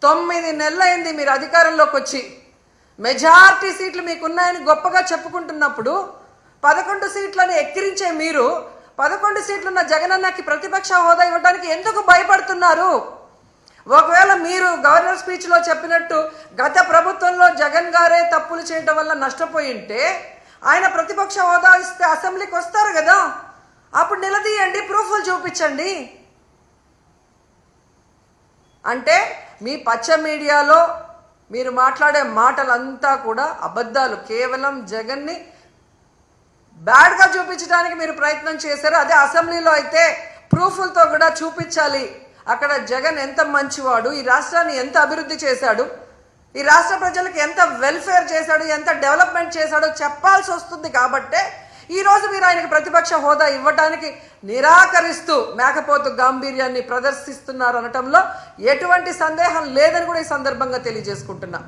9 నెలలైంది మీరు అధికారంలోకి వచ్చి. మెజారిటీ సీట్లు మీకున్నాయని గొప్పగా చెప్పుకుంటున్నప్పుడు 11 సీట్లను ఎక్కిరించే మీరు 11 సీట్లున్న జగనన్నకి ప్రతిపక్ష హోదా ఇవ్వడానికి ఎందుకు భయపడుతున్నారు? ఒకవేళ మీరు గవర్నర్ స్పీచ్లో చెప్పినట్టు గత ప్రభుత్వంలో జగన్ గారే తప్పులు చేయడం వల్ల నష్టపోయి ఉంటే ఆయన ప్రతిపక్ష హోదా ఇస్తే అసెంబ్లీకి వస్తారు కదా, అప్పుడు నిలదీయండి, ప్రూఫ్లు చూపించండి. అంటే మీ పచ్చ మీడియాలో మీరు మాట్లాడే మాటలంతా కూడా అబద్ధాలు. కేవలం జగన్ని బ్యాడ్గా చూపించడానికి మీరు ప్రయత్నం చేశారు. అదే అసెంబ్లీలో అయితే ప్రూఫ్లతో కూడా చూపించాలి. అక్కడ జగన్ ఎంత మంచివాడు, ఈ రాష్ట్రాన్ని ఎంత అభివృద్ధి చేశాడు, ఈ రాష్ట్ర ప్రజలకు ఎంత వెల్ఫేర్ చేశాడు, ఎంత డెవలప్మెంట్ చేశాడో చెప్పాల్సి వస్తుంది. కాబట్టే ఈరోజు మీరు ఆయనకు ప్రతిపక్ష హోదా ఇవ్వడానికి నిరాకరిస్తూ మేకపోతు గాంభీర్యాన్ని ప్రదర్శిస్తున్నారు అనటంలో ఎటువంటి సందేహం లేదని కూడా ఈ సందర్భంగా తెలియజేసుకుంటున్నా.